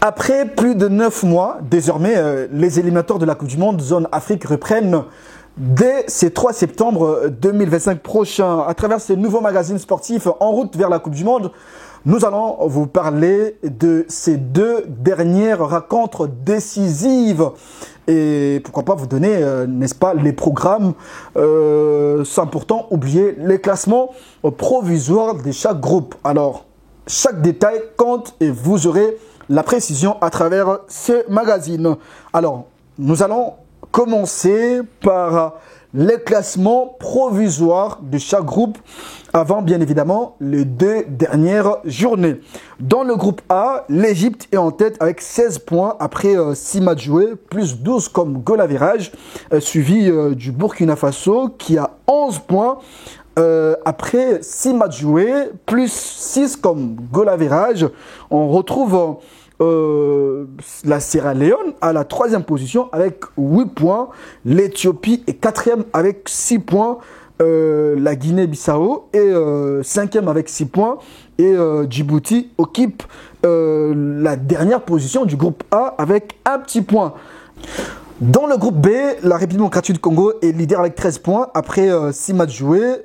Après plus de 9 mois, désormais, les éliminatoires de la Coupe du Monde Zone Afrique reprennent dès ce 3 septembre 2025 prochain. À travers ces nouveaux magazines sportifs en route vers la Coupe du Monde, nous allons vous parler de ces deux dernières rencontres décisives. Et pourquoi pas vous donner, n'est-ce pas, les programmes sans pourtant oublier les classements provisoires de chaque groupe. Alors, chaque détail compte et vous aurez la précision à travers ce magazine. Alors, nous allons commencer par les classements provisoires de chaque groupe avant, bien évidemment, les deux dernières journées. Dans le groupe A, l'Égypte est en tête avec 16 points après 6 matchs joués, plus 12 comme goal average, suivi du Burkina Faso qui a 11 points. Après 6 matchs joués, plus 6 comme goal average, on retrouve la Sierra Leone à la 3e position avec 8 points. L'Éthiopie est 4e avec 6 points. La Guinée-Bissau est 5e avec 6 points. Et Djibouti occupe la dernière position du groupe A avec un petit point. Dans le groupe B, la République démocratique du Congo est leader avec 13 points après 6 matchs joués,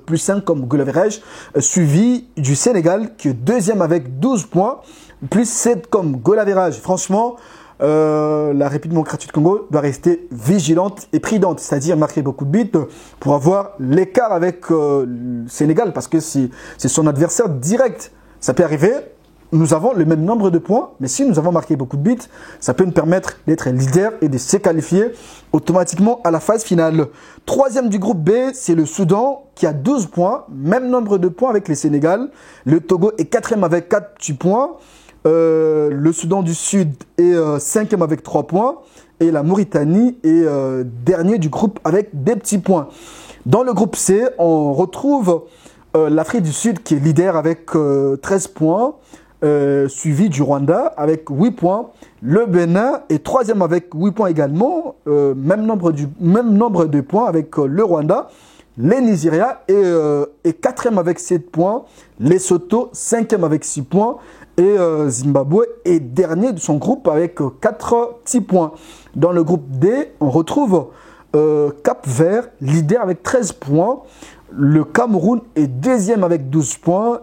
plus 5 comme goal average, suivi du Sénégal qui est 2e avec 12 points, plus 7 comme goal average. Franchement, la République démocratique du Congo doit rester vigilante et prudente, c'est-à-dire marquer beaucoup de buts pour avoir l'écart avec le Sénégal, parce que c'est son adversaire direct. Ça peut arriver. Nous avons le même nombre de points, mais si nous avons marqué beaucoup de buts, ça peut nous permettre d'être leader et de se qualifier automatiquement à la phase finale. 3e du groupe B, c'est le Soudan qui a 12 points, même nombre de points avec le Sénégal. Le Togo est 4e avec 4 petits points. Le Soudan du Sud est 5e avec 3 points. Et la Mauritanie est dernier du groupe avec des petits points. Dans le groupe C, on retrouve l'Afrique du Sud qui est leader avec 13 points. Suivi du Rwanda avec 8 points. Le Bénin est 3e avec 8 points également. Même nombre de points avec le Rwanda. Le Nigeria est 4e avec 7 points. Lesotho 5e avec 6 points. Et Zimbabwe est dernier de son groupe avec 4 petits points. Dans le groupe D, on retrouve Cap-Vert, leader avec 13 points. Le Cameroun est 2e avec 12 points.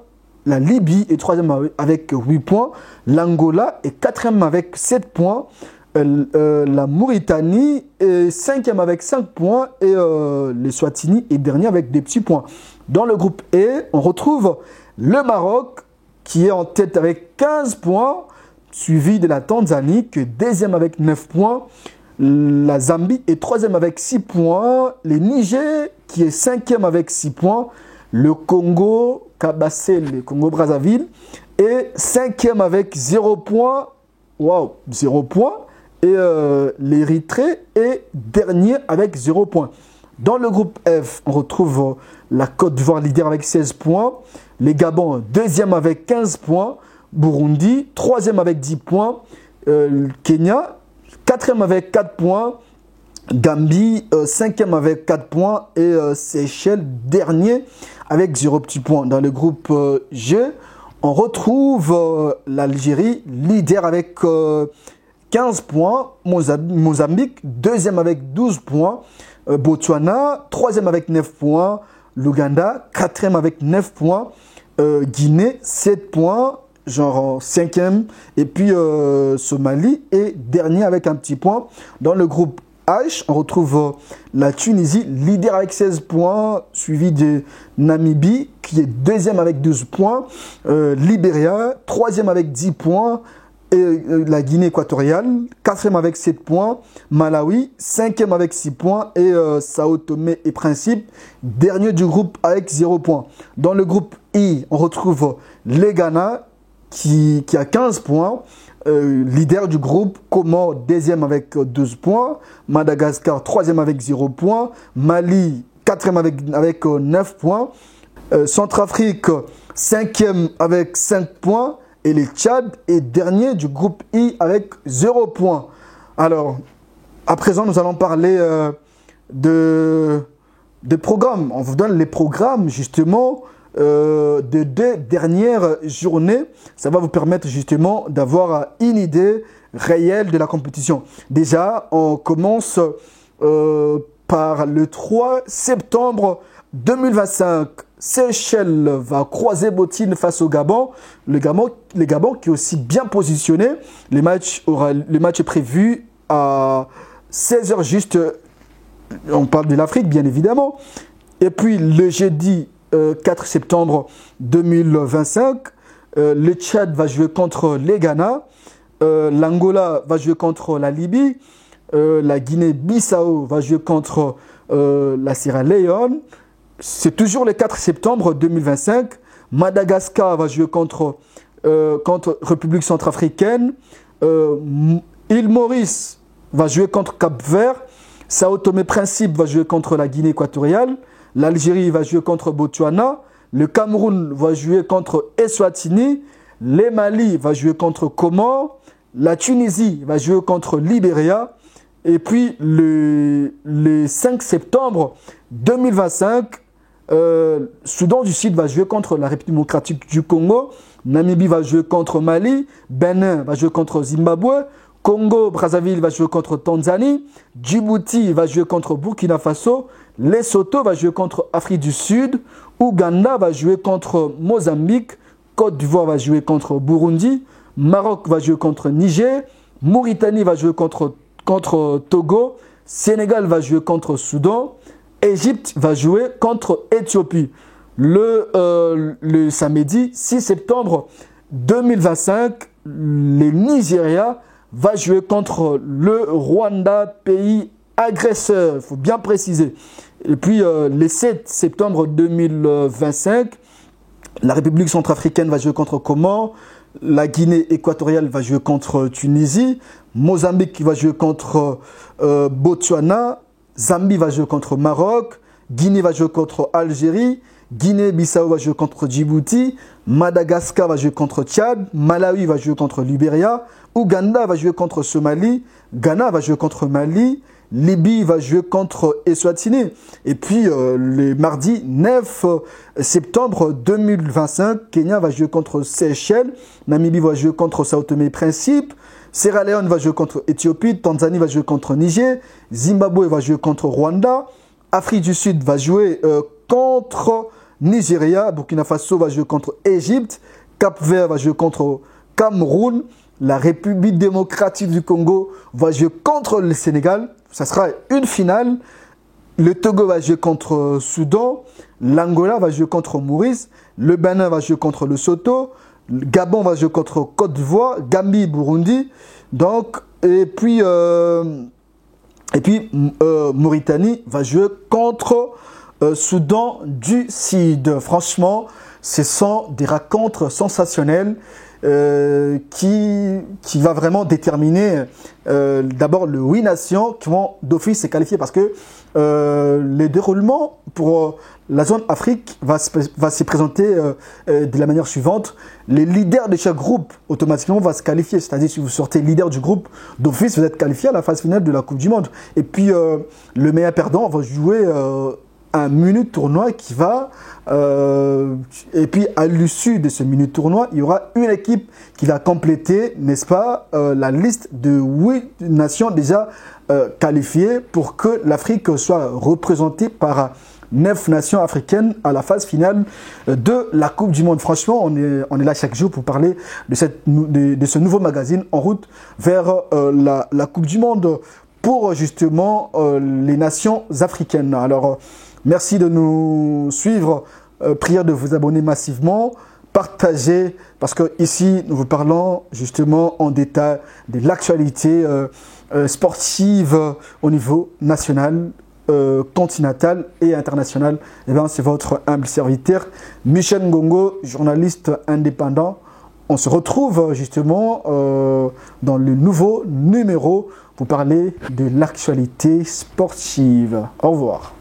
La Libye est 3e avec 8 points. L'Angola est 4e avec 7 points. La Mauritanie est 5e avec 5 points. Et les Swatini est dernier avec des petits points. Dans le groupe E, on retrouve le Maroc qui est en tête avec 15 points. Suivi de la Tanzanie qui est 2e avec 9 points. La Zambie est 3e avec 6 points. Le Niger qui est 5e avec 6 points. Le Congo, Kabassé, le Congo-Brazzaville, est 5e avec 0 points. Waouh, 0 points. Et l'Érythrée est dernier avec 0 points. Dans le groupe F, on retrouve la Côte d'Ivoire leader avec 16 points. Les Gabon, 2e avec 15 points. Burundi, 3e avec 10 points. Kenya, 4e avec 4 points. Gambie, 5e avec 4 points. Et Seychelles, dernier avec 0 petits points. Dans le groupe G, on retrouve l'Algérie, leader avec 15 points. Mozambique, 2e avec 12 points. Botswana, 3e avec 9 points. L'Ouganda, 4e avec 9 points. Guinée, 7 points. Genre 5e. Et puis Somalie est dernier avec un petit point. Dans le groupe H, on retrouve la Tunisie, leader avec 16 points, suivi de Namibie, qui est 2e avec 12 points. Libéria, 3e avec 10 points. Et la Guinée équatoriale, 4e avec 7 points. Malawi, 5e avec 6 points. Et Sao Tomé et Principe, dernier du groupe avec 0 points. Dans le groupe I, on retrouve le Ghana, qui a 15 points. Leader du groupe, Comore 2e avec 12 points, Madagascar 3e avec 0 points, Mali 4e avec 9 points, Centrafrique 5e avec 5 points et le Tchad est dernier du groupe I avec 0 points. Alors, à présent nous allons parler de programmes. On vous donne les programmes justement des 2 dernières journées. Ça va vous permettre justement d'avoir une idée réelle de la compétition. Déjà, on commence par le 3 septembre 2025. Seychelles va croiser bottine face au Gabon. Le Gabon qui est aussi bien positionné. Le match est prévu à 16 h juste. On parle de l'Afrique, bien évidemment. Et puis, le jeudi 4 septembre 2025, le Tchad va jouer contre les Ghana. L'Angola va jouer contre la Libye. La Guinée-Bissau va jouer contre la Sierra Leone. C'est toujours le 4 septembre 2025. Madagascar va jouer contre République centrafricaine. Île Maurice va jouer contre Cap-Vert. Sao Tomé-Principe va jouer contre la Guinée équatoriale. L'Algérie va jouer contre Botswana. Le Cameroun va jouer contre Eswatini. Le Mali va jouer contre Comores. La Tunisie va jouer contre Libéria. Et puis le 5 septembre 2025, Soudan du Sud va jouer contre la République démocratique du Congo. Namibie va jouer contre Mali. Bénin va jouer contre Zimbabwe. Congo-Brazzaville va jouer contre Tanzanie. Djibouti va jouer contre Burkina Faso. Lesotho va jouer contre Afrique du Sud. Ouganda va jouer contre Mozambique. Côte d'Ivoire va jouer contre Burundi. Maroc va jouer contre Niger. Mauritanie va jouer contre Togo. Sénégal va jouer contre Soudan. Égypte va jouer contre Éthiopie. Le samedi 6 septembre 2025, le Nigeria va jouer contre le Rwanda, pays agresseur, il faut bien préciser. Et puis le 7 septembre 2025, la République centrafricaine va jouer contre Comores, la Guinée équatoriale va jouer contre Tunisie, Mozambique va jouer contre Botswana, Zambie va jouer contre Maroc, Guinée va jouer contre Algérie, Guinée-Bissau va jouer contre Djibouti, Madagascar va jouer contre Tchad, Malawi va jouer contre Libéria, Ouganda va jouer contre Somalie, Ghana va jouer contre Mali, Libye va jouer contre Eswatini. Et puis le mardi 9 septembre 2025, Kenya va jouer contre Seychelles, Namibie va jouer contre Sao Tomé et Principe, Sierra Leone va jouer contre Éthiopie, Tanzanie va jouer contre Niger, Zimbabwe va jouer contre Rwanda, Afrique du Sud va jouer contre Nigeria, Burkina Faso va jouer contre Égypte, Cap-Vert va jouer contre Cameroun, la République démocratique du Congo va jouer contre le Sénégal, ça sera une finale. Le Togo va jouer contre Soudan, l'Angola va jouer contre Maurice, le Bénin va jouer contre le Lesotho, le Gabon va jouer contre Côte d'Ivoire, Gambie, Burundi, donc et puis Mauritanie va jouer contre Soudan du Sud. Franchement, ce sont des rencontres sensationnelles qui va vraiment déterminer d'abord le 8 nations qui vont d'office se qualifier parce que le déroulement pour la zone Afrique va se présenter de la manière suivante. Les leaders de chaque groupe automatiquement vont se qualifier, c'est-à-dire si vous sortez leader du groupe d'office, vous êtes qualifié à la phase finale de la Coupe du Monde. Et puis le meilleur perdant va jouer un mini tournoi qui va et puis à l'issue de ce mini tournoi il y aura une équipe qui va compléter, n'est-ce pas, la liste de 8 nations déjà qualifiées pour que l'Afrique soit représentée par 9 nations africaines à la phase finale de la Coupe du Monde. Franchement, on est là chaque jour pour parler de ce nouveau magazine en route vers la Coupe du Monde pour justement les nations africaines. Alors merci de nous suivre. Prière de vous abonner massivement. Partagez, parce que ici, nous vous parlons justement en détail de l'actualité sportive au niveau national, continental et international. Et bien, c'est votre humble serviteur, Michel Ngongo, journaliste indépendant. On se retrouve justement dans le nouveau numéro pour parler de l'actualité sportive. Au revoir.